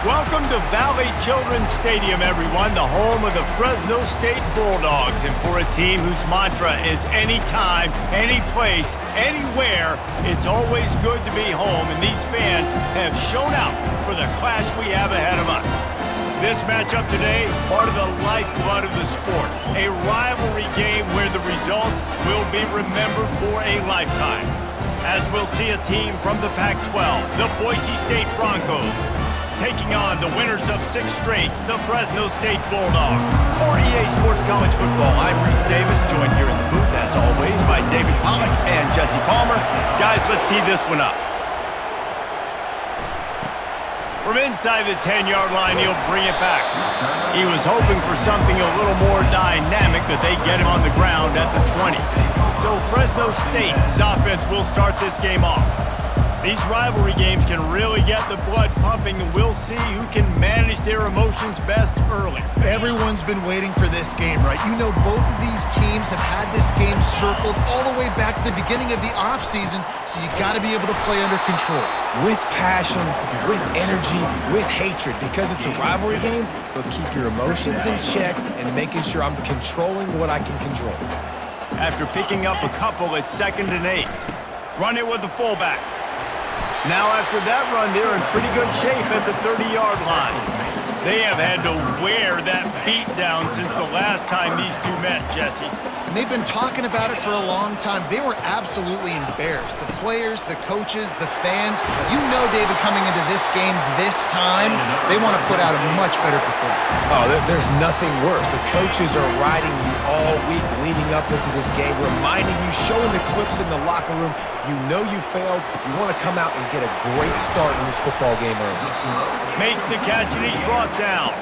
Welcome to Valley Children's Stadium, everyone, the home of the Fresno State Bulldogs. And for a team whose mantra is anytime, any place, anywhere, it's always good to be home. And these fans have shown out for the clash we have ahead of us. This matchup today, part of the lifeblood of the sport. A rivalry game where the results will be remembered for a lifetime. As we'll see a team from the Pac-12, the Boise State Broncos, taking on the winners of 6 straight, the Fresno State Bulldogs. For EA Sports College Football, I'm Reese Davis, joined here in the booth, as always, by David Pollack and Jesse Palmer. Guys, let's tee this one up. From inside the 10-yard line, he'll bring it back. He was hoping for something a little more dynamic, but they get him on the ground at the 20. So Fresno State's offense will start this game off. These rivalry games can really get the blood pumping, and we'll see who can manage their emotions best early. Everyone's been waiting for this game, right? You know, both of these teams have had this game circled all the way back to the beginning of the offseason, so you got to be able to play under control. With passion, with energy, with hatred, because it's a rivalry game, but keep your emotions in check and making sure I'm controlling what I can control. After picking up a couple, it's 2nd and 8. Run it with the fullback. Now after that run, they're in pretty good shape at the 30-yard line. They have had to wear that beat down since the last time these two met, Jesse. And they've been talking about it for a long time. They were absolutely embarrassed. The players, the coaches, the fans. You know, David, coming into this game this time, they want to put out a much better performance. Oh, there's nothing worse. The coaches are riding you all week leading up into this game, reminding you, showing the clips in the locker room. You know you failed. You want to come out and get a great start in this football game early. Makes the catch and he's brought down.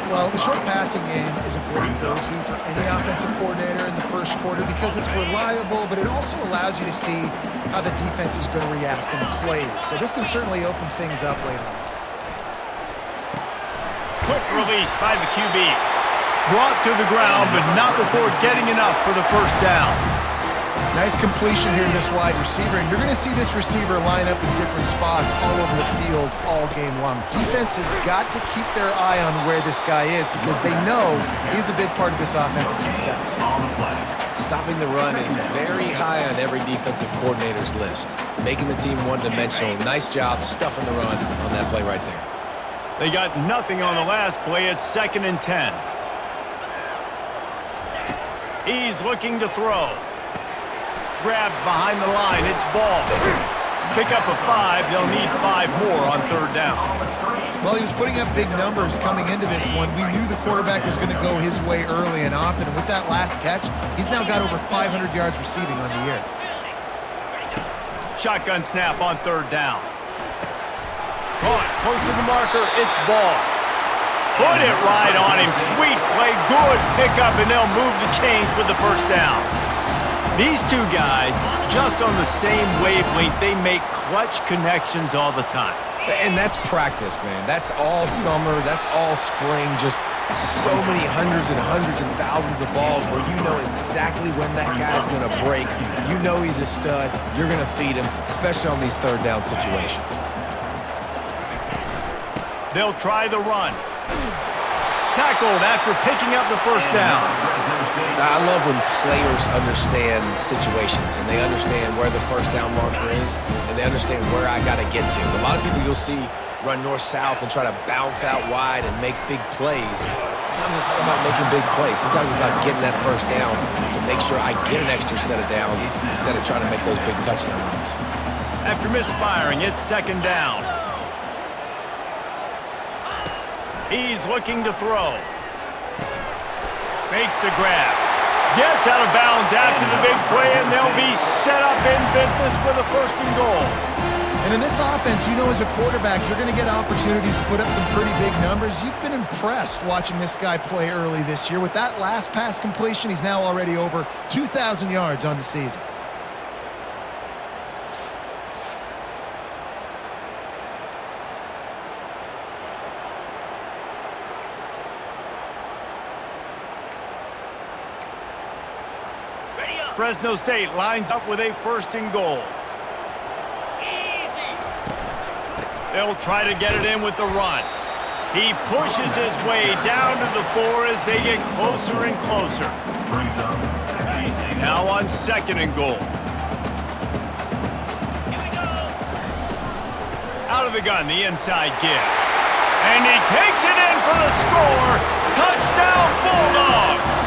Well, the short passing game is a great go-to for any offensive coordinator in the first quarter because it's reliable, but it also allows you to see how the defense is going to react and play. So this can certainly open things up later on. Quick release by the QB. Brought to the ground, but not before getting enough for the first down. Nice completion here to this wide receiver, and you're going to see this receiver line up in different spots all over the field all game long. Defense has got to keep their eye on where this guy is because they know he's a big part of this offense's success. Stopping the run is very high on every defensive coordinator's list. Making the team one-dimensional. Nice job stuffing the run on that play right there. They got nothing on the last play. It's 2nd and 10. He's looking to throw. Grabbed behind the line, it's ball. Pick up a 5, they'll need 5 more on 3rd down. Well, he was putting up big numbers coming into this one. We knew the quarterback was going to go his way early and often, and with that last catch, he's now got over 500 yards receiving on the year. Shotgun snap on 3rd down. Caught, close to the marker, it's ball. Put it right on him, sweet play, good pickup, and they'll move the chains with the first down. These two guys, just on the same wavelength, they make clutch connections all the time. And that's practice, man. That's all summer. That's all spring. Just so many hundreds and thousands of balls where you know exactly when that guy's going to break. You know he's a stud. You're going to feed him, especially on these 3rd down situations. They'll try the run. Tackled after picking up the first down. I love when players understand situations and they understand where the first down marker is and they understand where I got to get to. A lot of people you'll see run north-south and try to bounce out wide and make big plays. Sometimes it's not about making big plays. Sometimes it's about getting that first down to make sure I get an extra set of downs instead of trying to make those big touchdown runs. After misfiring, it's 2nd down. He's looking to throw. Makes the grab. Gets out of bounds after the big play, and they'll be set up in business with a 1st and goal. And in this offense, you know, as a quarterback, you're going to get opportunities to put up some pretty big numbers. You've been impressed watching this guy play early this year. With that last pass completion, he's now already over 2,000 yards on the season. Fresno State lines up with a 1st and goal. They'll try to get it in with the run. He pushes his way down to the 4 as they get closer and closer. Now on 2nd and goal. Out of the gun, the inside give. And he takes it in for the score. Touchdown, Bulldogs!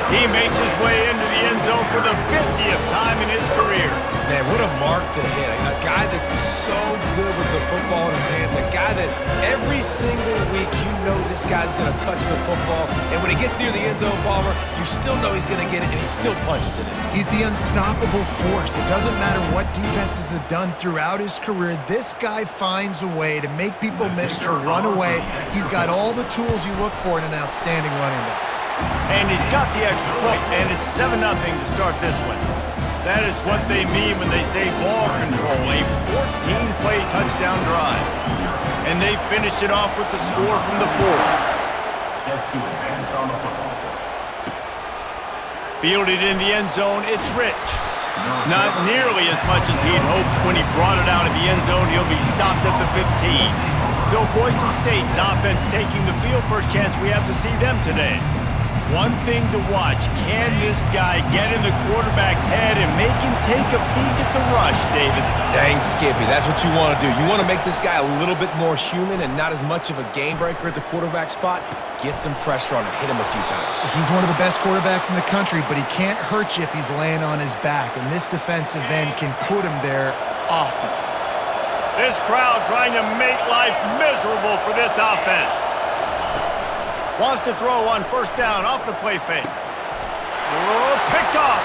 He makes his way into the end zone for the 50th time in his career. Man, what a mark to hit. A guy that's so good with the football in his hands. A guy that every single week you know this guy's going to touch the football. And when he gets near the end zone, Palmer, you still know he's going to get it, and he still punches it in. He's the unstoppable force. It doesn't matter what defenses have done throughout his career. This guy finds a way to make people miss, to run away. He's got all the tools you look for in an outstanding running back. And he's got the extra point, and it's 7-0 to start this one. That is what they mean when they say ball control, a 14-play touchdown drive. And they finish it off with the score from the 4. Set to advance on the football. Fielded in the end zone, it's Rich. Not nearly as much as he'd hoped when he brought it out of the end zone. He'll be stopped at the 15. So Boise State's offense taking the field. First chance we have to see them today. One thing to watch, can this guy get in the quarterback's head and make him take a peek at the rush, David? Dang, Skippy, that's what you want to do. You want to make this guy a little bit more human and not as much of a game breaker at the quarterback spot. Get some pressure on him, hit him a few times. He's one of the best quarterbacks in the country, but he can't hurt you if he's laying on his back, and this defensive end can put him there often. This crowd trying to make life miserable for this offense. Wants to throw on 1st down off the play fake. Oh, picked off.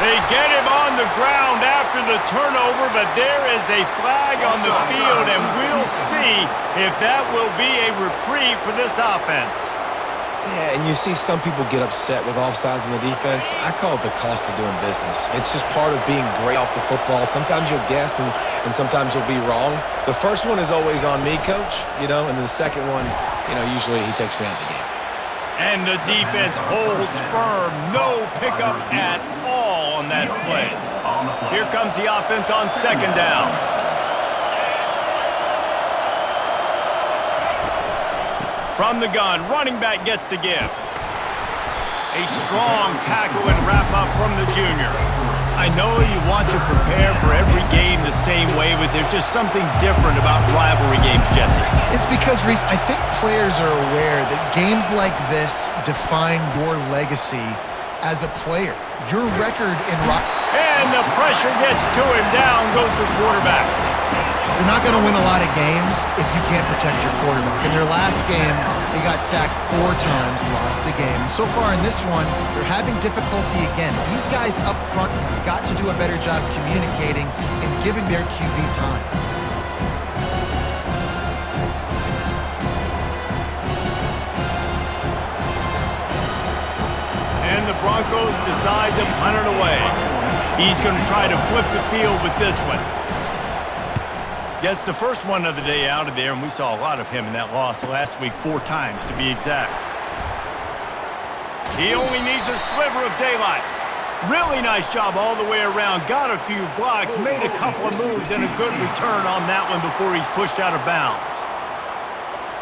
They get him on the ground after the turnover, but there is a flag on the field, and we'll see if that will be a reprieve for this offense. Yeah, and you see some people get upset with offsides in the defense. I call it the cost of doing business. It's just part of being great off the football. Sometimes you'll guess, and sometimes you'll be wrong. The first one is always on me, Coach, and then the second one, usually he takes me out of the game. And the defense holds firm. No pickup at all on that play. Here comes the offense on 2nd down. From the gun, running back gets to give. A strong tackle and wrap up from the junior. I know you want to prepare for every game the same way, but there's just something different about rivalry games, Jesse. It's because, Reese, I think players are aware that games like this define your legacy as a player. Your record in And the pressure gets to him. Down goes the quarterback. You're not going to win a lot of games if you can't protect your quarterback. In their last game, they got sacked 4 times, lost the game. So far in this one, they're having difficulty again. These guys up front have got to do a better job communicating and giving their QB time. And the Broncos decide to punt it away. He's going to try to flip the field with this one. Gets the first one of the day out of there, and we saw a lot of him in that loss last week, 4 times to be exact. He only needs a sliver of daylight. Really nice job all the way around. Got a few blocks, made a couple of moves, and a good return on that one before he's pushed out of bounds.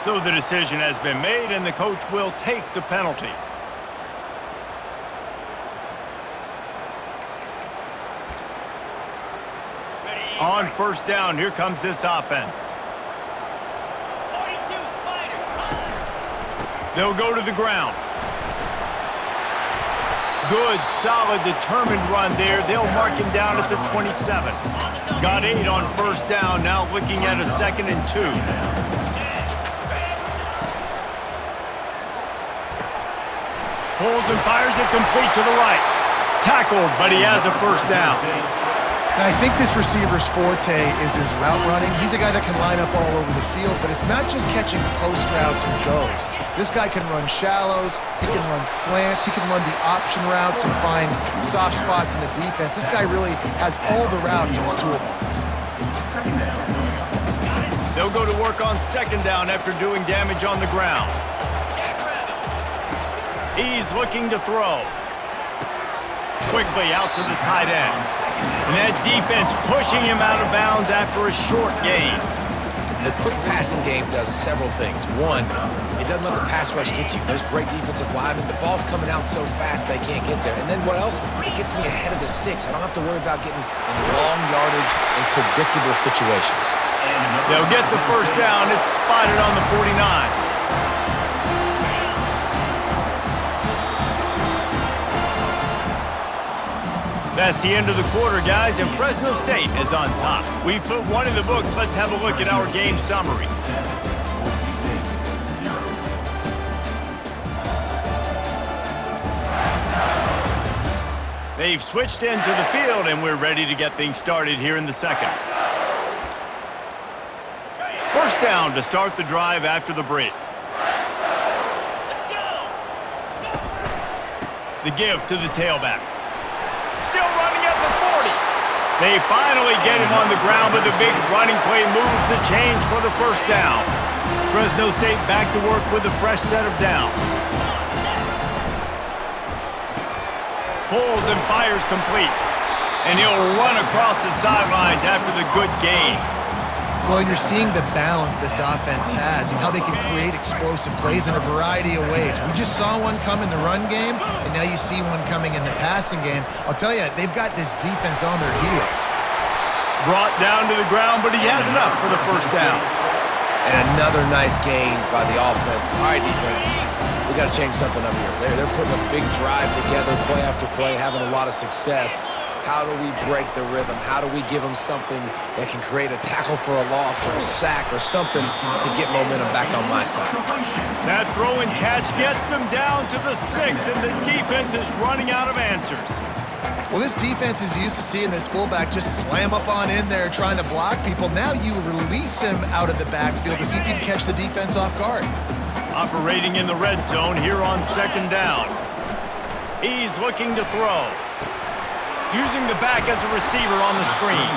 So the decision has been made, and the coach will take the penalty. On 1st down, here comes this offense. They'll go to the ground. Good, solid, determined run there. They'll mark him down at the 27. Got 8 on 1st down, now looking at a 2nd and 2. Pulls and fires it complete to the right. Tackled, but he has a 1st down. And I think this receiver's forte is his route running. He's a guy that can line up all over the field, but it's not just catching post routes and goes. This guy can run shallows, he can run slants, he can run the option routes and find soft spots in the defense. This guy really has all the routes in his toolbox. They'll go to work on 2nd down after doing damage on the ground. He's looking to throw. Quickly out to the tight end. And that defense pushing him out of bounds after a short gain. The quick passing game does several things. One, it doesn't let the pass rush get you. There's great defensive linemen. The ball's coming out so fast they can't get there. And then what else? It gets me ahead of the sticks. I don't have to worry about getting in long yardage and predictable situations. They'll get the first down. It's spotted on the 49. That's the end of the quarter, guys, and Fresno State is on top. We've put one in the books. Let's have a look at our game summary. They've switched into the field, and we're ready to get things started here in the second. First down to start the drive after the break. The give to the tailback. Still running at the 40. They finally get him on the ground, but the big running play moves the change for the first down. Fresno State back to work with a fresh set of downs. Pulls and fires complete. And he'll run across the sidelines after the good gain. Well, you're seeing the balance this offense has and how they can create explosive plays in a variety of ways. We just saw one come in the run game, and now you see one coming in the passing game. I'll tell you, they've got this defense on their heels. Brought down to the ground, but he has enough for the first down. And another nice gain by the offense. All right, defense, we got to change something up here. They're putting a big drive together, play after play, having a lot of success. How do we break the rhythm? How do we give them something that can create a tackle for a loss or a sack or something to get momentum back on my side? That throw and catch gets them down to the 6, and the defense is running out of answers. Well, this defense is used to seeing this fullback just slam up on in there trying to block people. Now you release him out of the backfield to see if you can catch the defense off guard. Operating in the red zone here on second down. He's looking to throw. Using the back as a receiver on the screen.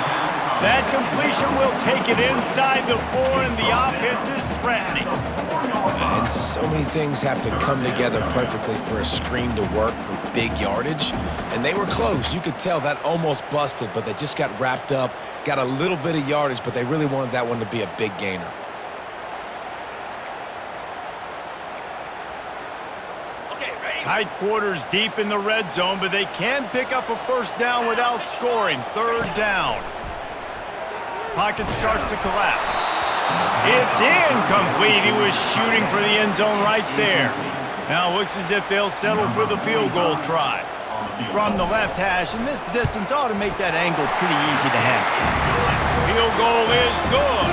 That completion will take it inside the 4, and the offense is threatening. And so many things have to come together perfectly for a screen to work for big yardage. And they were close. You could tell that almost busted, but they just got wrapped up, got a little bit of yardage, but they really wanted that one to be a big gainer. Tight quarters deep in the red zone, but they can pick up a first down without scoring. Third down. Pocket starts to collapse. It's incomplete. He was shooting for the end zone right there. Now it looks as if they'll settle for the field goal try. From the left hash, and this distance ought to make that angle pretty easy to handle. Field goal is good.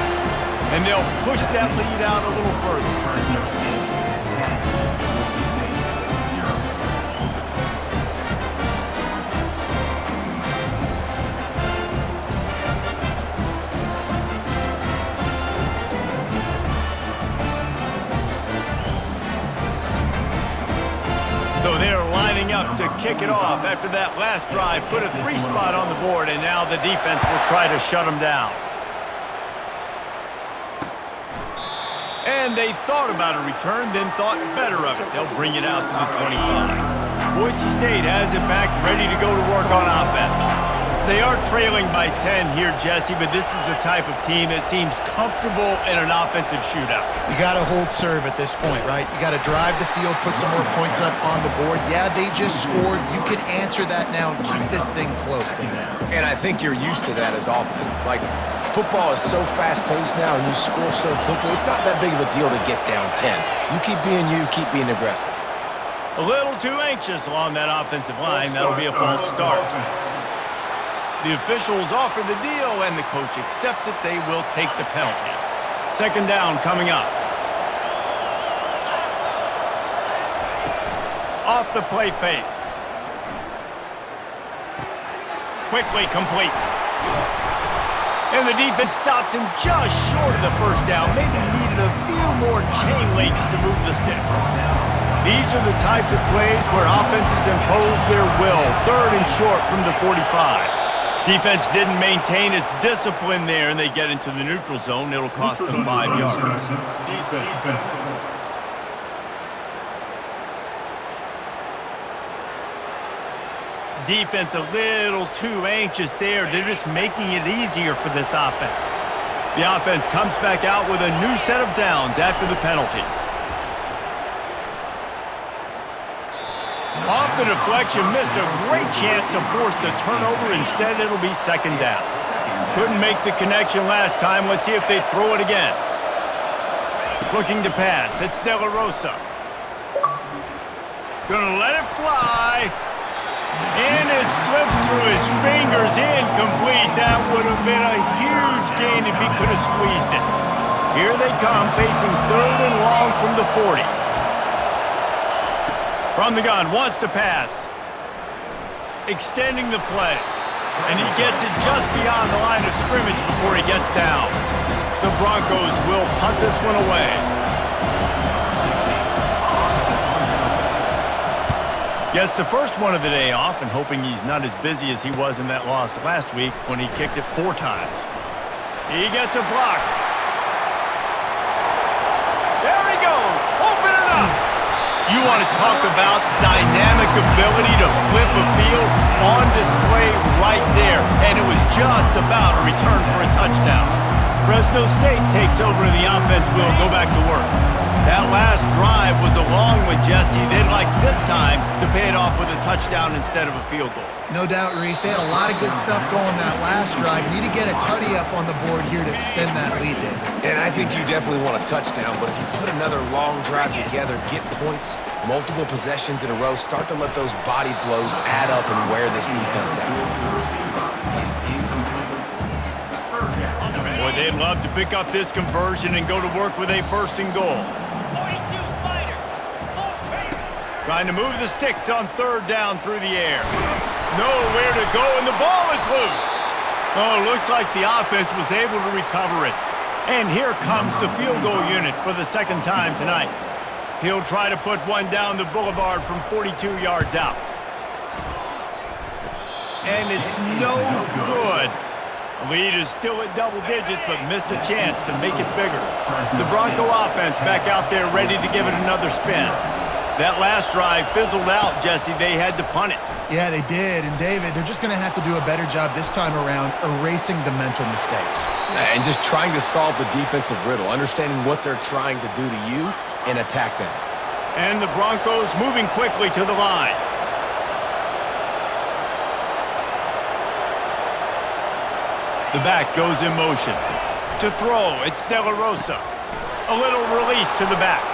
And they'll push that lead out a little further. So they're lining up to kick it off after that last drive. Put a 3 spot on the board, and now the defense will try to shut them down. And they thought about a return, then thought better of it. They'll bring it out to the 25. Boise State has it back, ready to go to work on offense. They are trailing by 10 here, Jesse, but this is the type of team that seems comfortable in an offensive shootout. You got to hold serve at this point, right? You got to drive the field, put some more points up on the board. Yeah, they just scored. You can answer that now and keep this thing close. And I think you're used to that as offense. Like, football is so fast-paced now and you score so quickly, it's not that big of a deal to get down 10. You keep being aggressive. A little too anxious along that offensive line. That'll be a false start. The officials offer the deal, and the coach accepts it. They will take the penalty. Second down coming up. Off the play fake. Quickly complete. And the defense stops him just short of the first down. Maybe needed a few more chain links to move the sticks. These are the types of plays where offenses impose their will. Third and short from the 45. Defense didn't maintain its discipline there, and they get into the neutral zone. It'll cost them 5 yards. Defense a little too anxious there. They're just making it easier for this offense. The offense comes back out with a new set of downs after the penalty. Off the deflection, missed a great chance to force the turnover. Instead, it'll be second down. Couldn't make the connection last time. Let's see if they throw it again. Looking to pass. It's De La Rosa. Gonna let it fly. And it slips through his fingers. Incomplete. That would have been a huge gain if he could have squeezed it. Here they come, facing 3rd and long from the 40. From the gun, wants to pass. Extending the play. And he gets it just beyond the line of scrimmage before he gets down. The Broncos will punt this one away. Gets the first one of the day off and hoping he's not as busy as he was in that loss last week when he kicked it 4 times. He gets a block. There he goes. Open it up. You want to talk about dynamic ability to flip a field on display right there. And it was just about a return for a touchdown. Fresno State takes over and the offense will go back to work. That last drive was a long one, Jesse. They'd like this time to pay it off with a touchdown instead of a field goal. No doubt, Reese. They had a lot of good stuff going that last drive. Need to get a tutty up on the board here to extend that lead, David. And I think you definitely want a touchdown, but if you put another long drive together, get points, multiple possessions in a row, start to let those body blows add up and wear this defense out. Boy, they'd love to pick up this conversion and go to work with a 1st and goal. Trying to move the sticks on 3rd down through the air. Nowhere to go, and the ball is loose. Oh, looks like the offense was able to recover it. And here comes the field goal unit for the 2nd time tonight. He'll try to put one down the boulevard from 42 yards out. And it's no good. The lead is still at double digits, but missed a chance to make it bigger. The Bronco offense back out there ready to give it another spin. That last drive fizzled out, Jesse. They had to punt it. Yeah, they did. And, David, they're just going to have to do a better job this time around erasing the mental mistakes. And just trying to solve the defensive riddle, understanding what they're trying to do to you and attack them. And the Broncos moving quickly to the line. The back goes in motion. To throw, it's De La Rosa. A little release to the back.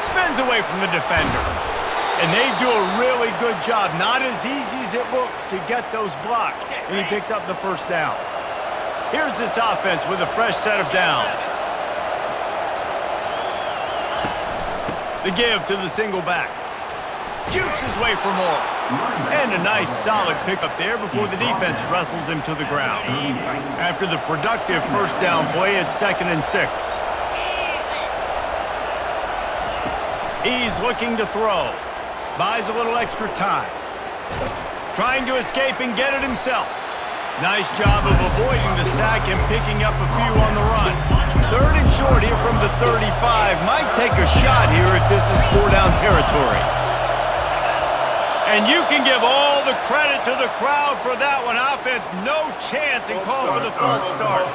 Spins away from the defender. And they do a really good job. Not as easy as it looks to get those blocks. And he picks up the 1st down. Here's this offense with a fresh set of downs. The give to the single back. Shoots his way for more. And a nice solid pickup there before the defense wrestles him to the ground. After the productive 1st down play, it's 2nd and 6. He's looking to throw. Buys a little extra time. Trying to escape and get it himself. Nice job of avoiding the sack and picking up a few on the run. 3rd and short here from the 35. Might take a shot here if this is 4-down territory. And you can give all the credit to the crowd for that one. Offense, no chance, and call for the false start.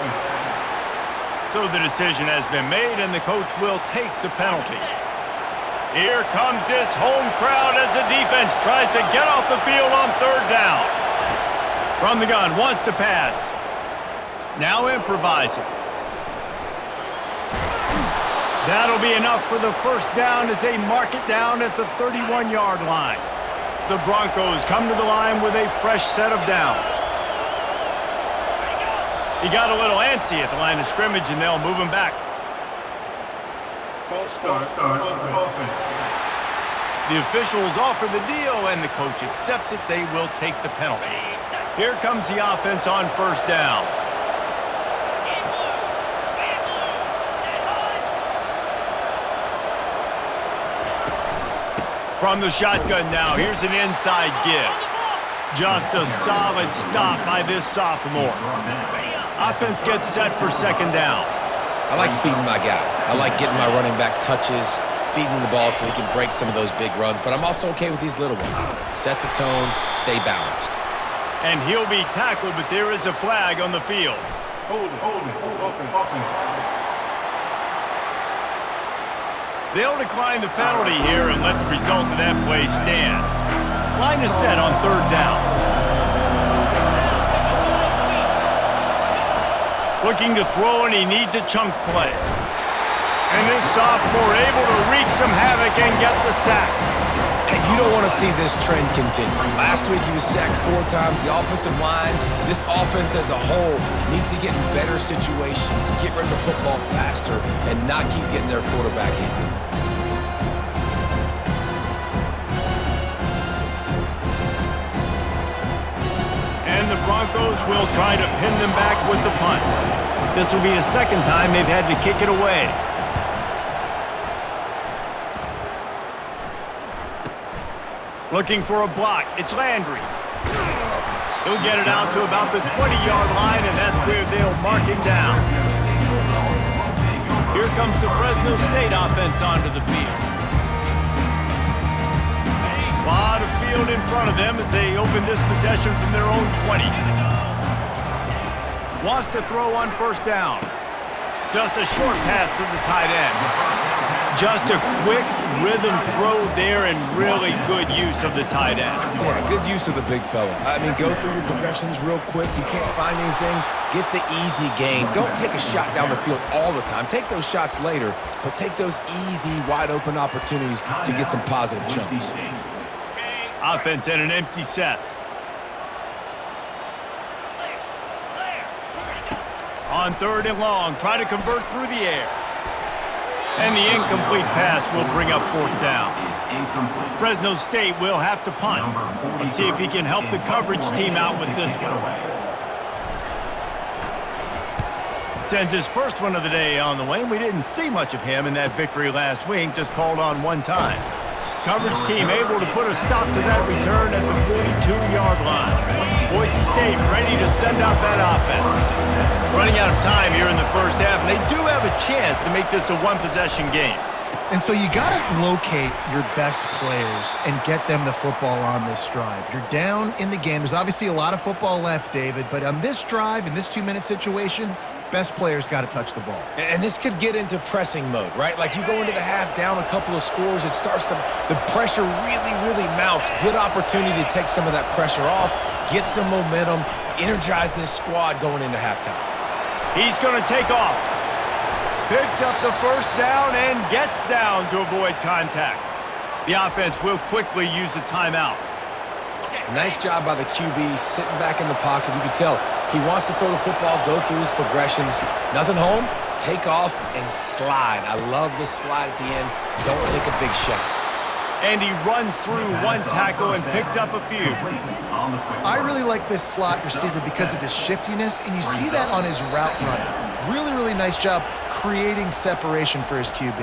So the decision has been made, and the coach will take the penalty. Here comes this home crowd as the defense tries to get off the field on 3rd down. From the gun, wants to pass. Now improvising. That'll be enough for the 1st down as they mark it down at the 31-yard line. The Broncos come to the line with a fresh set of downs. He got a little antsy at the line of scrimmage, and they'll move him back. False start. The officials offer the deal, and the coach accepts it. They will take the penalty. Here comes the offense on 1st down. From the shotgun now, here's an inside give. Just a solid stop by this sophomore. Offense gets set for 2nd down. I like feeding my guy. I like getting my running back touches, feeding him the ball so he can break some of those big runs, but I'm also okay with these little ones. Set the tone, stay balanced. And he'll be tackled, but there is a flag on the field. Hold it. They'll decline the penalty here and let the result of that play stand. Line is set on third down. Looking to throw, and he needs a chunk play. And this sophomore able to wreak some havoc and get the sack. And you don't want to see this trend continue. Last week he was sacked 4 times. The offensive line, this offense as a whole, needs to get in better situations, get rid of the football faster, and not keep getting their quarterback hit. And the Broncos will try to pin them back with the punt. This will be the second time they've had to kick it away. Looking for a block. It's Landry. He'll get it out to about the 20-yard line, and that's where they'll mark him down. Here comes the Fresno State offense onto the field. A lot of field in front of them as they open this possession from their own 20. Wants to throw on first down. Just a short pass to the tight end. Just a quick rhythm throw there and really good use of the tight end. Yeah, good use of the big fella. I mean, go through your progressions real quick. You can't find anything, get the easy gain. Don't take a shot down the field all the time. Take those shots later, but take those easy, wide-open opportunities to get some positive chunks. Offense in an empty set. On third and long, try to convert through the air. And the incomplete pass will bring up fourth down. Fresno State will have to punt. Let's see if he can help the coverage team out with this one. Sends his first one of the day on the way. We didn't see much of him in that victory last week, just called on one time. Coverage team able to put a stop to that return at the 42-yard line. Boise State ready to send out that offense. Running out of time here in the first half, and they do have a chance to make this a one-possession game. And so you got to locate your best players and get them the football on this drive. You're down in the game. There's obviously a lot of football left, David, but on this drive, in this 2-minute situation, best players got to touch the ball. And this could get into pressing mode, right? Like you go into the half down a couple of scores, it starts to, the pressure really mounts. Good opportunity to take some of that pressure off, get some momentum, energize this squad going into halftime. He's going to take off. Picks up the first down and gets down to avoid contact. The offense will quickly use a timeout. Nice job by the QB, sitting back in the pocket. You can tell he wants to throw the football, go through his progressions. Nothing home, take off and slide. I love the slide at the end. Don't take a big shot. And he runs through one tackle and picks up a few. I really like this slot receiver because of his shiftiness, and you see that on his route running. Really nice job creating separation for his QB.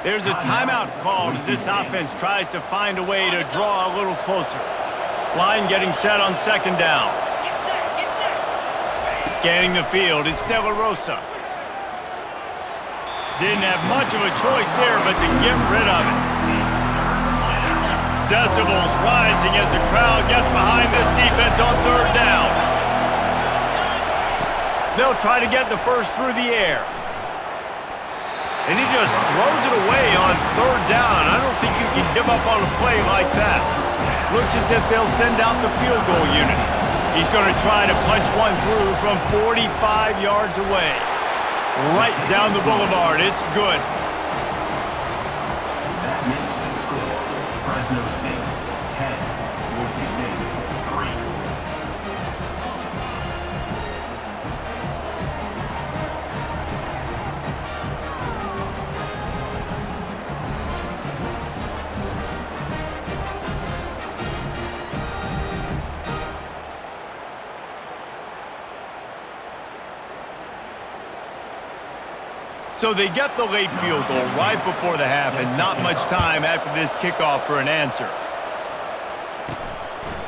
There's a timeout called as this offense tries to find a way to draw a little closer. Line getting set on second down. Scanning the field, it's De La Rosa. Didn't have much of a choice there but to get rid of it. Decibels rising as the crowd gets behind this defense on third down. They'll try to get the first through the air. And he just throws it away on third down. I don't think you can give up on a play like that. Looks as if they'll send out the field goal unit. He's going to try to punch one through from 45 yards away. Right down the boulevard. It's good. That makes the score. Fresno State 10, Boise State 3. So they get the late field goal right before the half and not much time after this kickoff for an answer.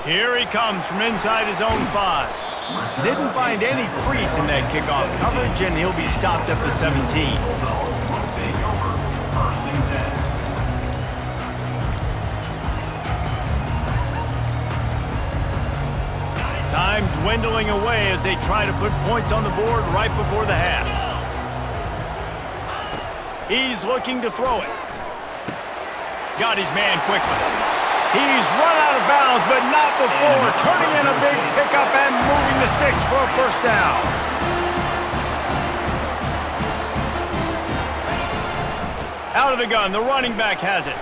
Here he comes from inside his own 5. Didn't find any crease in that kickoff coverage, and he'll be stopped at the 17. Time dwindling away as they try to put points on the board right before the half. He's looking to throw it. Got his man quickly. He's run out of bounds, but not before turning in a big pickup and moving the sticks for a first down. Out of the gun, the running back has it.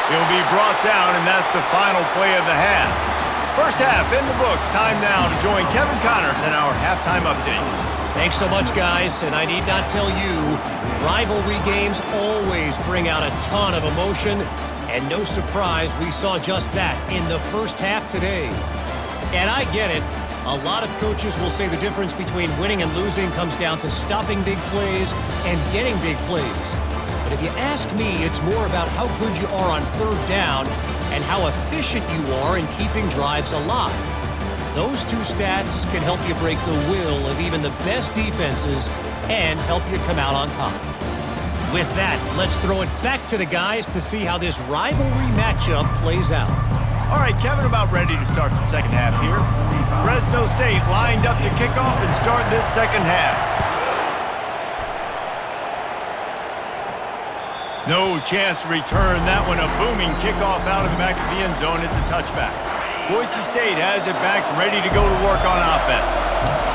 He'll be brought down, and that's the final play of the half. First half in the books. Time now to join Kevin Connors in our halftime update. Thanks so much, guys, and I need not tell you, rivalry games always bring out a ton of emotion, and no surprise, we saw just that in the first half today. And I get it. A lot of coaches will say the difference between winning and losing comes down to stopping big plays and getting big plays. But if you ask me, it's more about how good you are on third down and how efficient you are in keeping drives alive. Those two stats can help you break the will of even the best defenses and help you come out on top. With that, let's throw it back to the guys to see how this rivalry matchup plays out. All right, Kevin, about ready to start the second half here. Fresno State lined up to kick off and start this second half. No chance to return that one. A booming kickoff out of the back of the end zone. It's a touchback. Boise State has it back, ready to go to work on offense.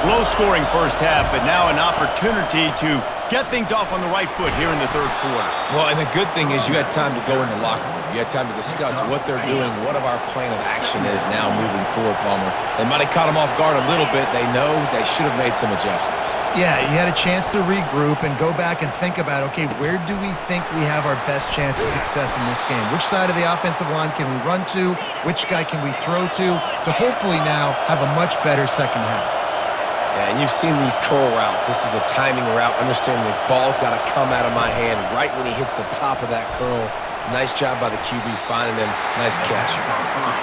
Low-scoring first half, but now an opportunity to get things off on the right foot here in the third quarter. Well, and the good thing is you had time to go in the locker room. You had time to discuss what they're doing, what our plan of action is now moving forward, Palmer. They might have caught them off guard a little bit. They know they should have made some adjustments. Yeah, you had a chance to regroup and go back and think about, okay, where do we think we have our best chance of success in this game? Which side of the offensive line can we run to? Which guy can we throw to hopefully now have a much better second half? Yeah, and you've seen these curl routes. This is a timing route. Understanding the ball's got to come out of my hand right when he hits the top of that curl. Nice job by the QB finding him. Nice catch.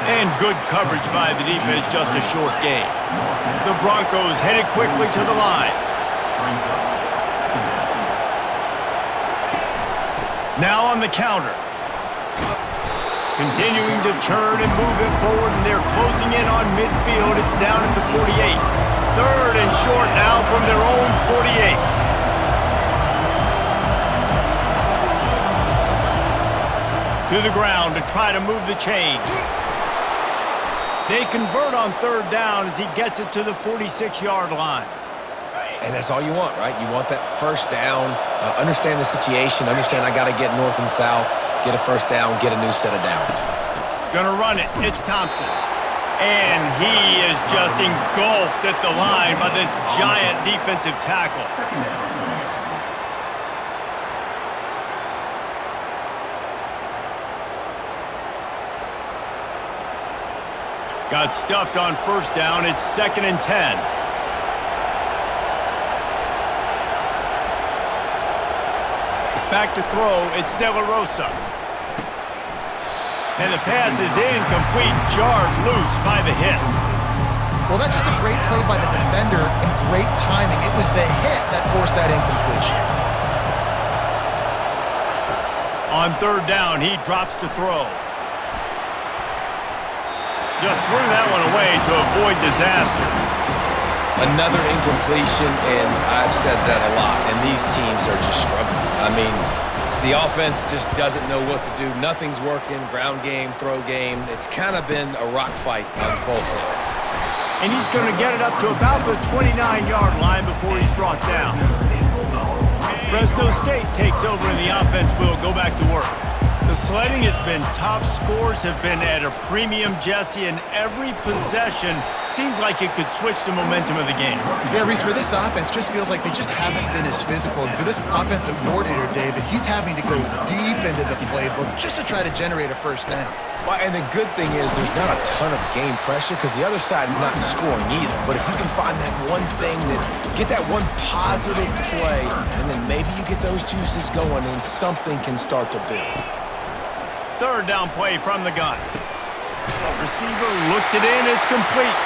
And good coverage by the defense, just a short gain. The Broncos headed quickly to the line. Now on the counter. Continuing to turn and move it forward, and they're closing in on midfield. It's down at the 48. Third and short now from their own 48. To the ground to try to move the chains. They convert on third down as he gets it to the 46-yard line. And that's all you want, right? You want that first down, understand the situation, understand I got to get north and south, get a first down, get a new set of downs. Gonna run it. It's Thompson. And he is just engulfed at the line by this giant defensive tackle. Got stuffed on first down. It's 2nd and 10. Back to throw. It's De La Rosa. And the pass is incomplete, jarred loose by the hit. Well, that's just a great play by the defender and great timing. It was the hit that forced that incompletion. On third down, he drops to throw. Just threw that one away to avoid disaster. Another incompletion, and I've said that a lot, and these teams are just struggling. I mean, the offense just doesn't know what to do. Nothing's working, ground game, throw game. It's kind of been a rock fight on both sides. And he's going to get it up to about the 29-yard line before he's brought down. Fresno State takes over and the offense will go back to work. The sledding has been tough. Scores have been at a premium, Jesse, and every possession seems like it could switch the momentum of the game. Yeah, Reese, for this offense, just feels like they just haven't been as physical. And for this offensive coordinator, David, he's having to go deep into the playbook just to try to generate a first down. Well, and the good thing is there's not a ton of game pressure because the other side's not scoring either. But if you can find that one thing, get that one positive play, and then maybe you get those juices going and something can start to build. Third down play from the gun. Receiver looks it in. It's complete.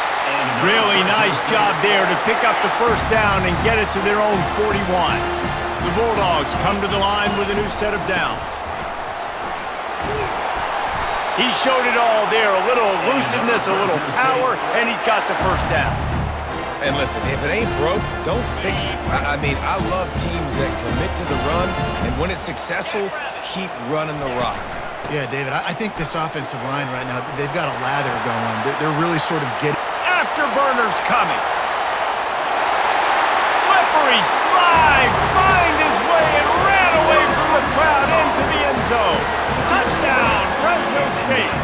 Really nice job there to pick up the first down and get it to their own 41. The Bulldogs come to the line with a new set of downs. He showed it all there, a little elusiveness, a little power, and he's got the first down. And listen, if it ain't broke, don't fix it. I mean, I love teams that commit to the run, and when it's successful, keep running the rock. Yeah, David, I think this offensive line right now, they've got a lather going. They're really sort of getting... Afterburners coming. Slippery slide, find his way and ran away from the crowd into the end zone. Touchdown, Fresno State.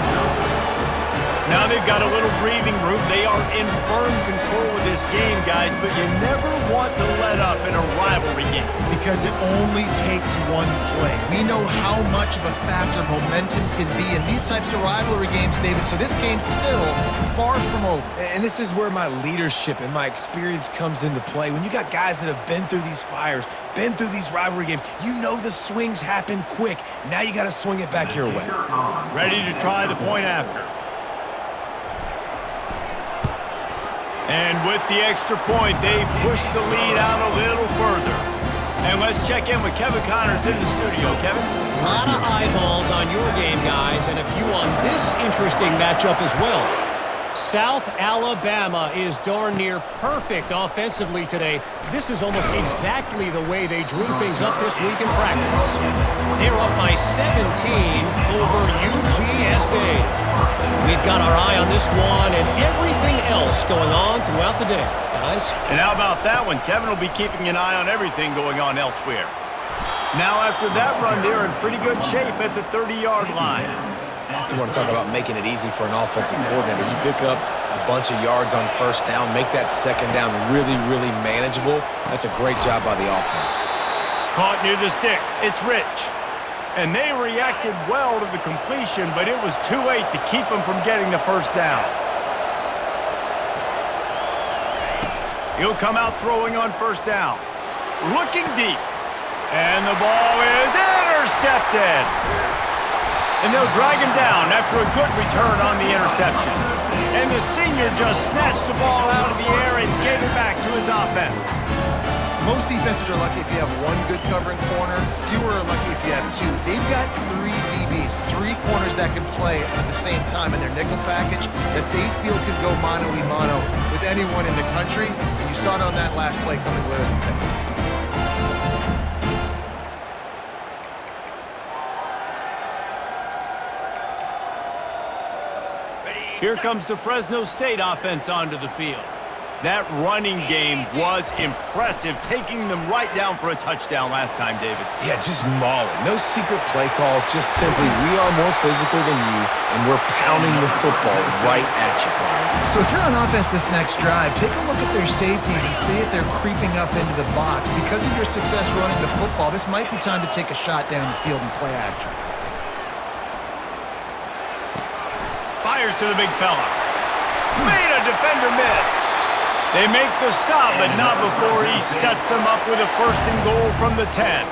Now they've got a little breathing room. They are in firm control of this game, guys, but you never want to let up in a rivalry game. Because it only takes one play. We know how much of a factor momentum can be in these types of rivalry games, David, so this game's still far from over. And this is where my leadership and my experience comes into play. When you got guys that have been through these fires, been through these rivalry games, you know the swings happen quick. Now you got to swing it back your way. Ready to try the point after. And with the extra point, they push the lead out a little further. And let's check in with Kevin Connors in the studio. Kevin? A lot of eyeballs on your game, guys, and a few on this interesting matchup as well. South Alabama is darn near perfect offensively today. This is almost exactly the way they drew things up this week in practice. They're up by 17 over UTSA. We've got our eye on this one and everything else going on throughout the day, guys. And how about that one? Kevin will be keeping an eye on everything going on elsewhere. Now after that run, they're in pretty good shape at the 30-yard line. You want to talk about making it easy for an offensive coordinator. You pick up a bunch of yards on first down, make that second down really, really manageable. That's a great job by the offense. Caught near the sticks. It's Rich. And they reacted well to the completion, but it was too late to keep them from getting the first down. He'll come out throwing on first down. Looking deep. And the ball is intercepted. And they'll drag him down after a good return on the interception. And the senior just snatched the ball out of the air and gave it back to his offense. Most defenses are lucky if you have one good covering corner. Fewer are lucky if you have two. They've got three DBs, three corners that can play at the same time in their nickel package that they feel can go mano-a-mano with anyone in the country. And you saw it on that last play coming away with the pick. Here comes the Fresno State offense onto the field. That running game was impressive, taking them right down for a touchdown last time, David. Yeah, just mauling. No secret play calls, just simply we are more physical than you, and we're pounding the football right at you, Paul. So if you're on offense this next drive, take a look at their safeties and see if they're creeping up into the box. Because of your success running the football, this might be time to take a shot down the field and play action. Fires to the big fella. Made a defender miss. They make the stop, but not before he sets them up with a first and goal from the 10.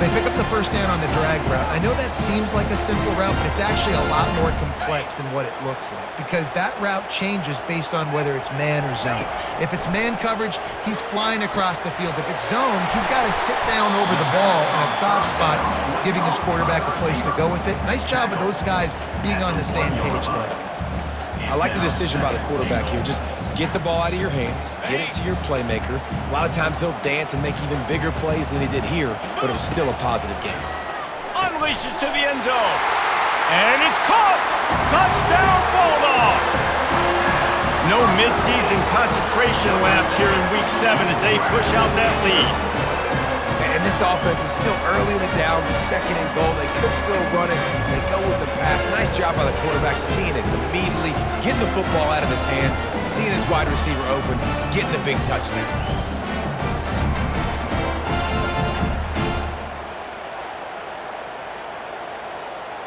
They pick up the first down on the drag route. I know that seems like a simple route, but it's actually a lot more complex than what it looks like because that route changes based on whether it's man or zone. If it's man coverage, he's flying across the field. If it's zone, he's got to sit down over the ball in a soft spot, giving his quarterback a place to go with it. Nice job of those guys being on the same page there. I like the decision by the quarterback here. Just get the ball out of your hands, get it to your playmaker. A lot of times he'll dance and make even bigger plays than he did here, but it was still a positive game. Unleashes to the end zone. And it's caught! Touchdown, Bulldogs! No midseason concentration laps here in Week 7 as they push out that lead. And this offense is still early in the down, second and goal. They could still run it. They go with the pass. Nice job by the quarterback, seeing it immediately, getting the football out of his hands, seeing his wide receiver open, getting the big touchdown.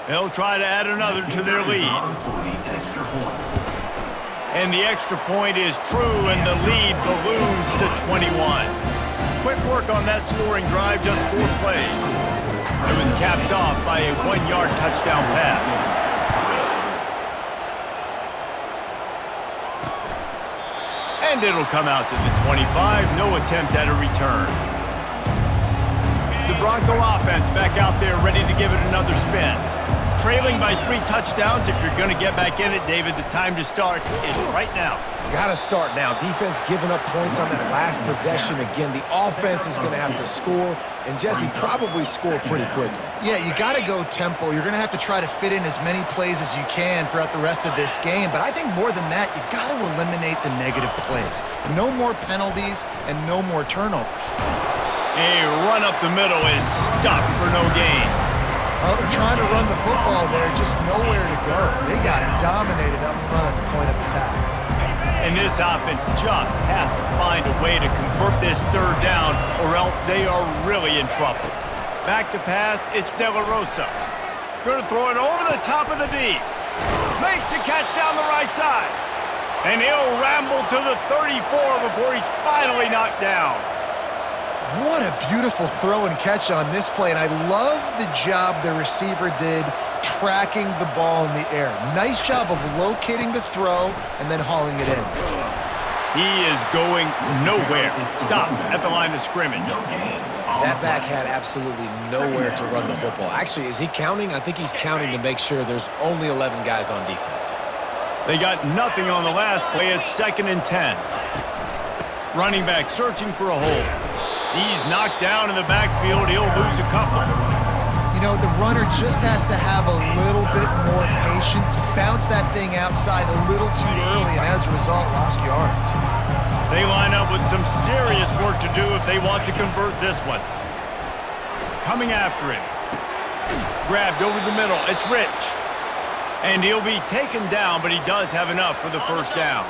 They'll try to add another to their lead. And the extra point is true, and the lead balloons to 21. Quick work on that scoring drive, just 4 plays. It was capped off by a 1-yard touchdown pass. And it'll come out to the 25, no attempt at a return. The Bronco offense back out there ready to give it another spin. trailing by 3 touchdowns. If you're going to get back in it, David, the time to start is right now. Got to start now. Defense giving up points on that last possession. Again, the offense is going to have to score, and Jesse probably score pretty quickly. Yeah, you got to go tempo. You're going to have to try to fit in as many plays as you can throughout the rest of this game. But I think more than that, you got to eliminate the negative plays. No more penalties and no more turnovers. A run up the middle is stuffed for no gain. Well, they're trying to run the football there, just nowhere to go. They got dominated up front at the point of attack. And this offense just has to find a way to convert this 3rd down, or else they are really in trouble. Back to pass, it's De La Rosa. Going to throw it over the top of the D. Makes the catch down the right side. And he'll ramble to the 34 before he's finally knocked down. What a beautiful throw and catch on this play, and I love the job the receiver did tracking the ball in the air. Nice job of locating the throw and then hauling it in. He is going nowhere. Stop at the line of scrimmage. That back had absolutely nowhere to run the football. Actually, is he counting? I think he's counting to make sure there's only 11 guys on defense. They got nothing on the last play. It's 2nd and 10. Running back searching for a hole. He's knocked down in the backfield. He'll lose a couple. You know, the runner just has to have a little bit more patience. Bounce that thing outside a little too early, and as a result, lost yards. They line up with some serious work to do if they want to convert this one. Coming after him. Grabbed over the middle. It's Rich. And he'll be taken down, but he does have enough for the 1st down.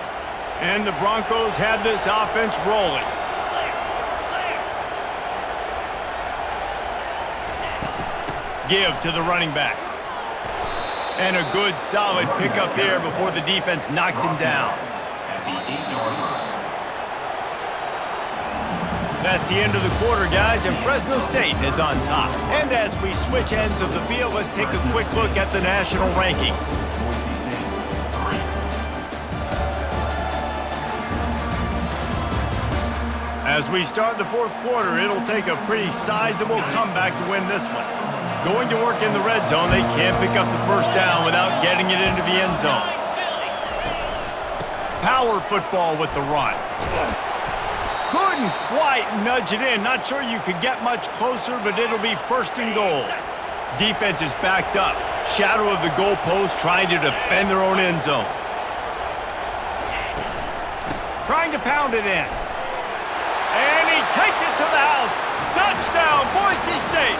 And the Broncos have this offense rolling. Give to the running back. And a good, solid pickup there before the defense knocks him down. That's the end of the quarter, guys, and Fresno State is on top. And as we switch ends of the field, let's take a quick look at the national rankings. As we start the 4th quarter, it'll take a pretty sizable comeback to win this one. Going to work in the red zone, they can't pick up the 1st down without getting it into the end zone. Power football with the run. Couldn't quite nudge it in. Not sure you could get much closer, but it'll be 1st and goal. Defense is backed up. Shadow of the goalpost trying to defend their own end zone. Trying to pound it in. And he takes it to the house. Touchdown, Boise State.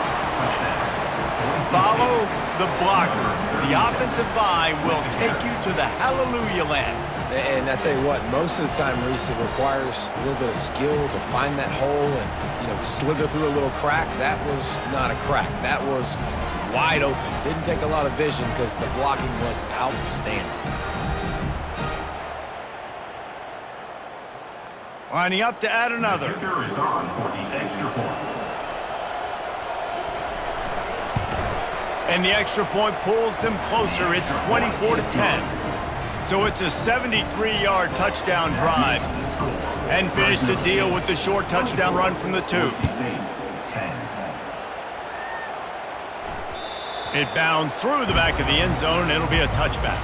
Follow the blocker. The offensive line will take you to the hallelujah land. And I tell you what, most of the time, Reese, it requires a little bit of skill to find that hole and, slither through a little crack. That was not a crack. That was wide open. Didn't take a lot of vision because the blocking was outstanding. Lining up to add another. Kicker is on for the extra point. And the extra point pulls them closer. It's 24-10. So it's a 73-yard touchdown drive. And finish the deal with the short touchdown run from the 2. It bounds through the back of the end zone. It'll be a touchback.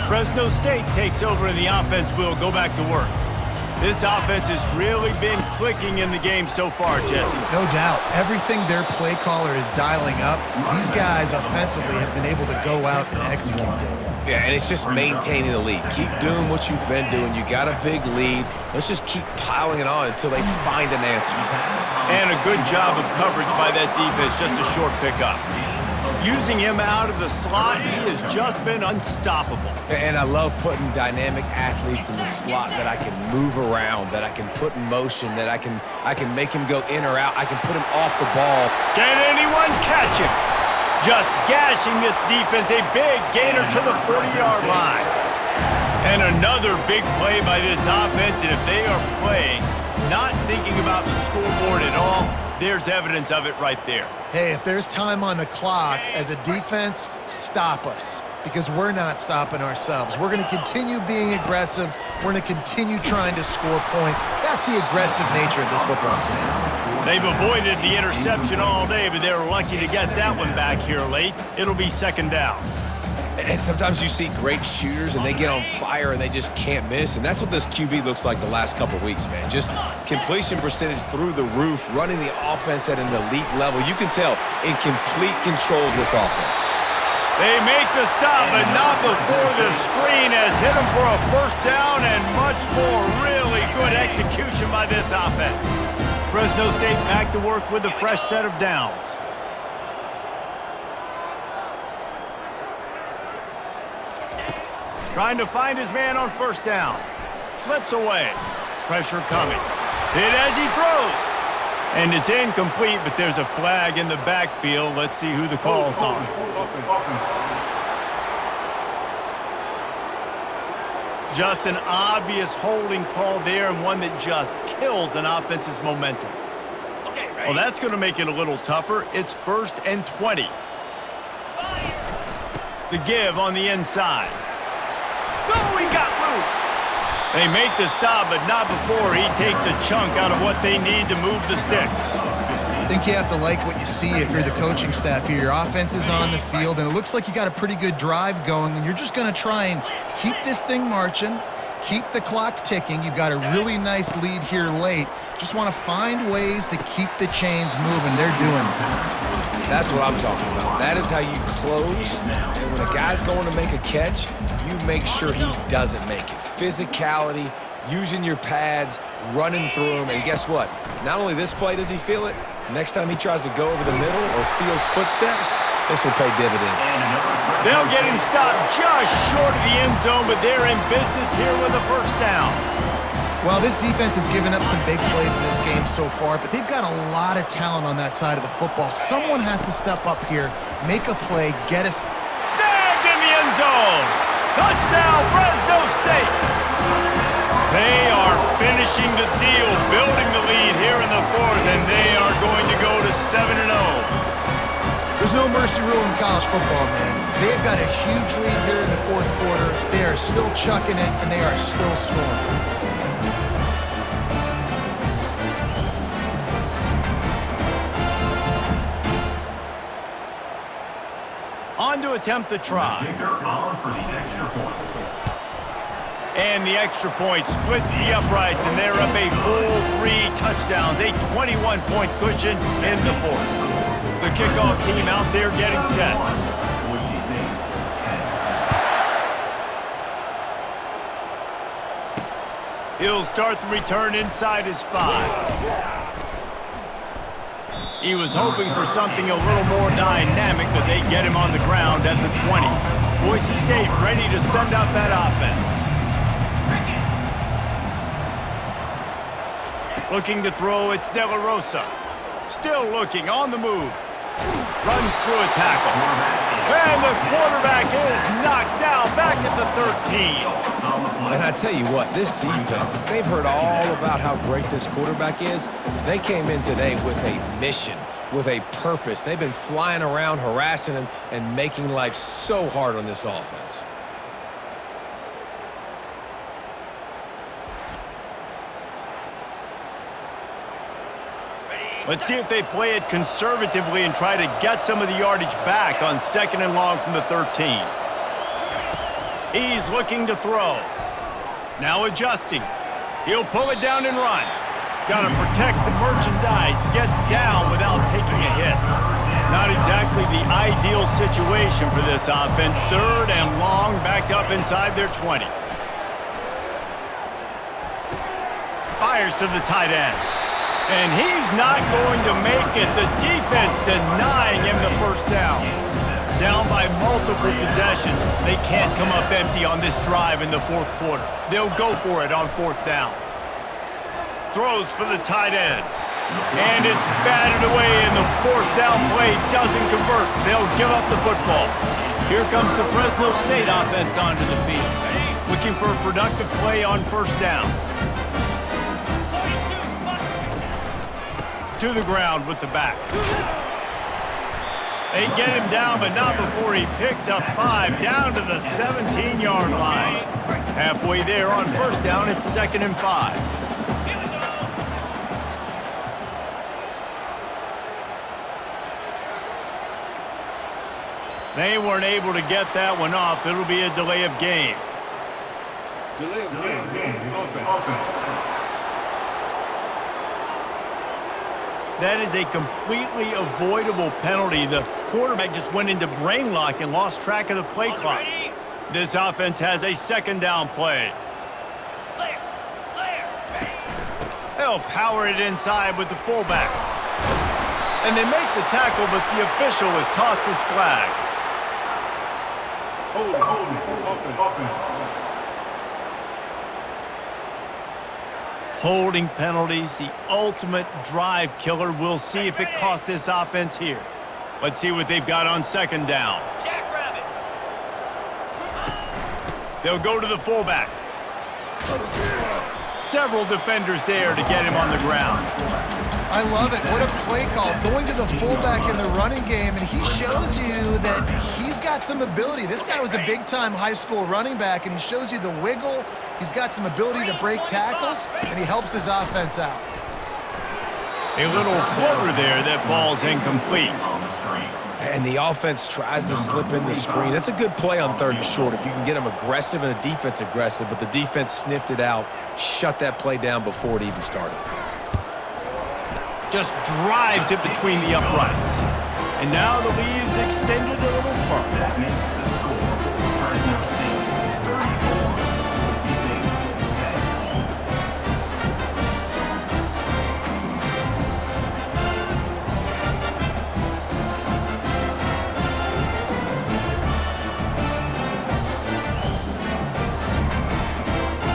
Fresno State takes over and the offense will go back to work. This offense has really been clicking in the game so far, Jesse. No doubt. Everything their play caller is dialing up, these guys offensively have been able to go out and execute. Yeah, and it's just maintaining the lead. Keep doing what you've been doing. You got a big lead. Let's just keep piling it on until they find an answer. And a good job of coverage by that defense, just a short pickup. Using him out of the slot, he has just been unstoppable. And I love putting dynamic athletes in the slot that I can move around, that I can put in motion, that I can make him go in or out. I can put him off the ball. Can anyone catch him? Just gashing this defense, a big gainer to the 40-yard line. And another big play by this offense, and if they are playing, not thinking about the scoreboard at all, there's evidence of it right there. Hey, if there's time on the clock, as a defense, stop us. because we're not stopping ourselves. We're going to continue being aggressive. We're going to continue trying to score points. That's the aggressive nature of this football team. They've avoided the interception all day, but they're lucky to get that one back here late. It'll be second down. And sometimes you see great shooters, and they get on fire, and they just can't miss. And that's what this QB looks like the last couple weeks, man. Just completion percentage through the roof, running the offense at an elite level. You can tell in complete control of this offense. They make the stop, but not before the screen has hit them for a first down and much more. Really good execution by this offense. Fresno State back to work with a fresh set of downs. Trying to find his man on first down. Slips away. Pressure coming. Hit as he throws. And it's incomplete, but there's a flag in the backfield. Let's see who the call's on. Just an obvious holding call there, and one that just kills an offense's momentum. Well, that's going to make it a little tougher. It's 1st and 20. The give on the inside. Oh, he got loose. They make the stop, but not before he takes a chunk out of what they need to move the sticks. I think you have to like what you see if you're the coaching staff here. Your offense is on the field, and it looks like you got a pretty good drive going, and you're just going to try and keep this thing marching, keep the clock ticking. You've got a really nice lead here late. Just want to find ways to keep the chains moving. They're doing it. That's what I'm talking about. That is how you close. And when a guy's going to make a catch, you make sure he doesn't make it. Physicality, using your pads, running through them. And guess what? Not only this play does he feel it, next time he tries to go over the middle or feels footsteps, this will pay dividends. They'll get him stopped just short of the end zone, but they're in business here with a first down. Well, this defense has given up some big plays in this game so far, but they've got a lot of talent on that side of the football. Someone has to step up here, make a play, get us. Snagged in the end zone. Touchdown, Fresno State. They are finishing the deal, building the lead here in the 4th, and they are going to go to 7-0. There's no mercy rule in college football, man. They've got a huge lead here in the 4th quarter. They are still chucking it, and they are still scoring. On to attempt the try. And the extra point splits the uprights, and they're up a full 3 touchdowns, a 21-point cushion in the 4th. The kickoff team out there getting set. Boise State, 10. He'll start the return inside his 5. He was hoping for something a little more dynamic, but they get him on the ground at the 20. Boise State ready to send out that offense. Looking to throw, it's De La Rosa. Still looking, on the move. Runs through a tackle. And the quarterback is knocked down back at the 13. And I tell you what, this defense, they've heard all about how great this quarterback is. They came in today with a mission, with a purpose. They've been flying around, harassing him, and making life so hard on this offense. Let's see if they play it conservatively and try to get some of the yardage back on 2nd and long from the 13. He's looking to throw. Now adjusting. He'll pull it down and run. Got to protect the merchandise. Gets down without taking a hit. Not exactly the ideal situation for this offense. 3rd and long, back up inside their 20. Fires to the tight end. And he's not going to make it. The defense denying him the first down. Down by multiple possessions. They can't come up empty on this drive in the 4th quarter. They'll go for it on 4th down. Throws for the tight end. And it's batted away, and the 4th down play doesn't convert. They'll give up the football. Here comes the Fresno State offense onto the field. Looking for a productive play on 1st down. To the ground with the back. They get him down, but not before he picks up 5 down to the 17-yard line. Halfway there on first down, it's 2nd and 5. They weren't able to get that one off. It'll be a delay of game. Delay of game. Offense. That is a completely avoidable penalty. The quarterback just went into brain lock and lost track of the play clock. This offense has a 2nd down play. They'll power it inside with the fullback. And they make the tackle, but the official has tossed his flag. Hold it. Offense. Holding penalties, the ultimate drive killer. We'll see if it costs this offense here. Let's see what they've got on 2nd down. They'll go to the fullback. Several defenders there to get him on the ground. I love it. What a play call. Going to the fullback in the running game, and he shows you that he's got some ability. This guy was a big-time high school running back, and he shows you the wiggle. He's got some ability to break tackles, and he helps his offense out. A little floater there that falls incomplete. And the offense tries to slip in the screen. That's a good play on 3rd and short if you can get them aggressive and the defense aggressive, but the defense sniffed it out, shut that play down before it even started. Just drives it between the uprights. And now the lead is extended a little further. That makes the score Fresno State 34, Boise State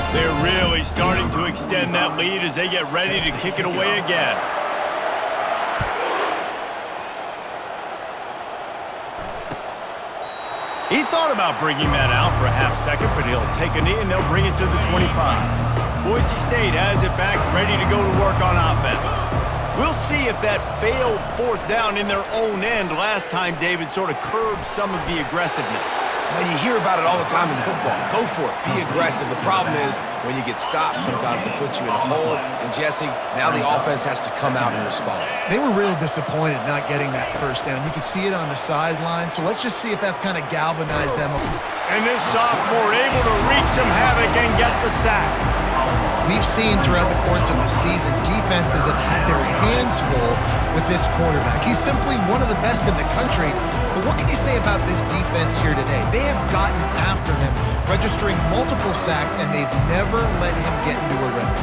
10. They're really starting to extend that lead as they get ready to kick it away again. He thought about bringing that out for a half second, but he'll take a knee and they'll bring it to the 25. Boise State has it back, ready to go to work on offense. We'll see if that failed 4th down in their own end last time, David, sort of curbed some of the aggressiveness. Man, you hear about it all the time in football. Go for it. Be aggressive. The problem is when you get stopped, sometimes they put you in a hole. And, Jesse, now the offense has to come out and respond. They were real disappointed not getting that 1st down. You could see it on the sideline. So let's just see if that's kind of galvanized them. And this sophomore able to wreak some havoc and get the sack. We've seen throughout the course of the season, defenses have had their hands full with this quarterback. He's simply one of the best in the country. But what can you say about this defense here today? They have gotten after him, registering multiple sacks, and they've never let him get into a rhythm.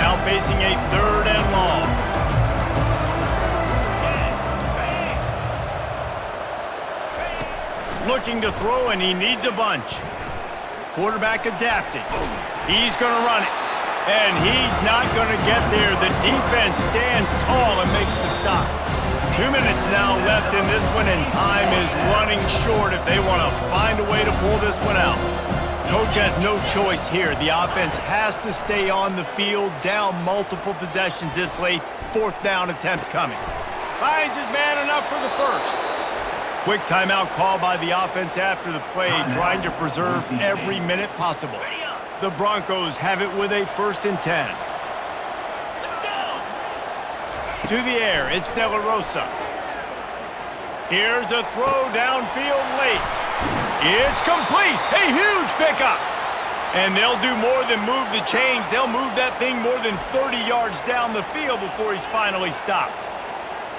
Now facing a 3rd and long. Looking to throw, and he needs a bunch. Quarterback adapting. He's going to run it. And he's not going to get there. The defense stands tall and makes the stop. 2 minutes now left in this one, and time is running short if they want to find a way to pull this one out. Coach has no choice here. The offense has to stay on the field, down multiple possessions this late. 4th down attempt coming. Finds his man enough for the 1st. Quick timeout call by the offense after the play, trying to preserve every minute possible. The Broncos have it with a 1st and 10. To the air, it's De La Rosa. Here's a throw downfield late. It's complete. A huge pickup. And they'll do more than move the chains. They'll move that thing more than 30 yards down the field before he's finally stopped.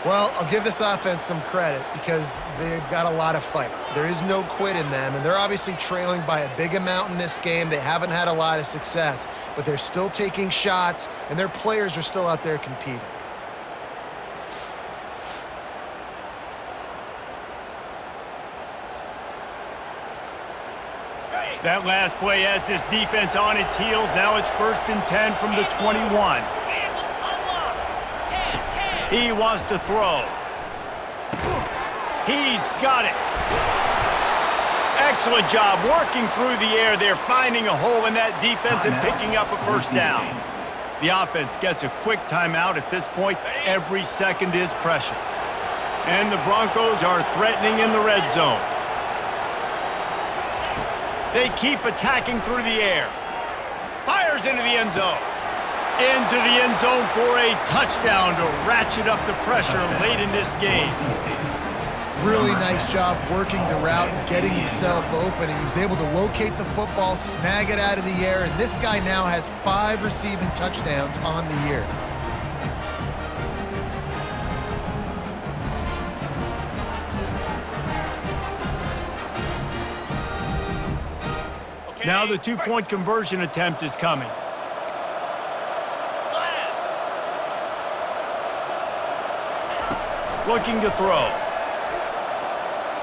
Well, I'll give this offense some credit because they've got a lot of fight. There is no quit in them, and they're obviously trailing by a big amount in this game. They haven't had a lot of success, but they're still taking shots, and their players are still out there competing. That last play has this defense on its heels. Now it's 1st and 10 from the 21. He wants to throw. He's got it. Excellent job working through the air there, finding a hole in that defense and picking up a 1st down. The offense gets a quick timeout at this point. Every second is precious. And the Broncos are threatening in the red zone. They keep attacking through the air. Fires into the end zone. Into the end zone for a touchdown to ratchet up the pressure late in this game. Really nice job working the route and getting himself open. He was able to locate the football, snag it out of the air, and this guy now has 5 receiving touchdowns on the year. Now the two-point conversion attempt is coming. Looking to throw.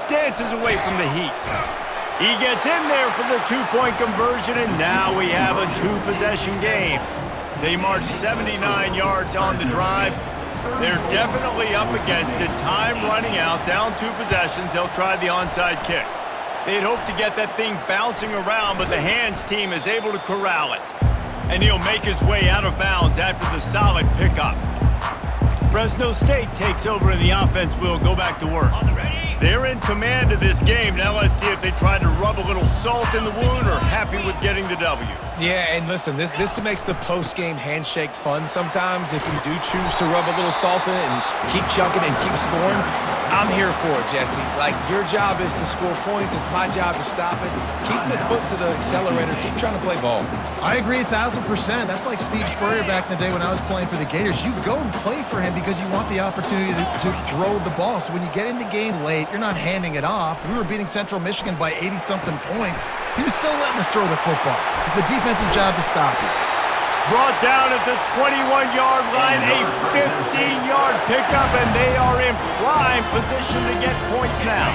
Dances away from the heat. He gets in there for the two-point conversion, and now we have a 2-possession game. They march 79 yards on the drive. They're definitely up against it. Time running out, down 2 possessions. They'll try the onside kick. They'd hope to get that thing bouncing around, but the hands team is able to corral it. And he'll make his way out of bounds after the solid pickup. Fresno State takes over and the offense will go back to work. They're in command of this game. Now let's see if they try to rub a little salt in the wound or happy with getting the W. Yeah, and listen, this makes the post-game handshake fun sometimes. If you do choose to rub a little salt in it and keep chucking and keep scoring, I'm here for it, Jesse. Like, your job is to score points. It's my job to stop it. Keep the foot to the accelerator. Keep trying to play ball. I agree 1,000%. That's like Steve Spurrier back in the day when I was playing for the Gators. You go and play for him because you want the opportunity to throw the ball. So when you get in the game late, you're not handing it off. We were beating Central Michigan by 80-something points. He was still letting us throw the football. It's the defense's job to stop it. Brought down at the 21-yard line, a 15-yard pickup, and they are in prime position to get points now.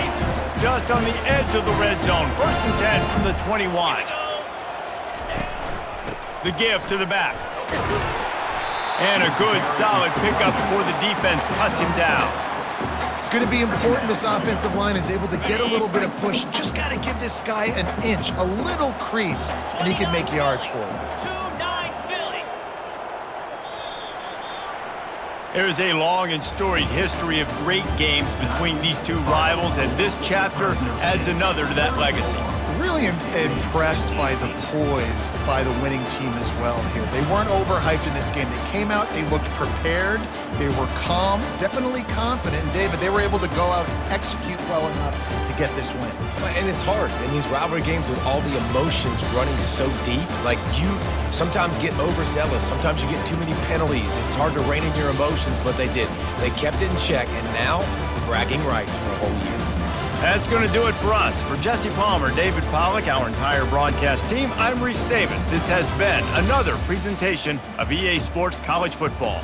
Just on the edge of the red zone. 1st and 10 from the 21. The give to the back. And a good, solid pickup before the defense cuts him down. It's going to be important this offensive line is able to get a little bit of push. Just got to give this guy an inch, a little crease, and he can make yards for him. There is a long and storied history of great games between these two rivals, and this chapter adds another to that legacy. Really impressed by the poise by the winning team as well here. They weren't overhyped in this game. They came out, they looked prepared, they were calm, definitely confident. And David, they were able to go out and execute well enough to get this win. And it's hard in these rivalry games with all the emotions running so deep. Like, you sometimes get overzealous. Sometimes you get too many penalties. It's hard to rein in your emotions, but they did. They kept it in check, and now bragging rights for a whole year. That's going to do it for us. For Jesse Palmer, David Pollack, our entire broadcast team, I'm Reese Davis. This has been another presentation of EA Sports College Football.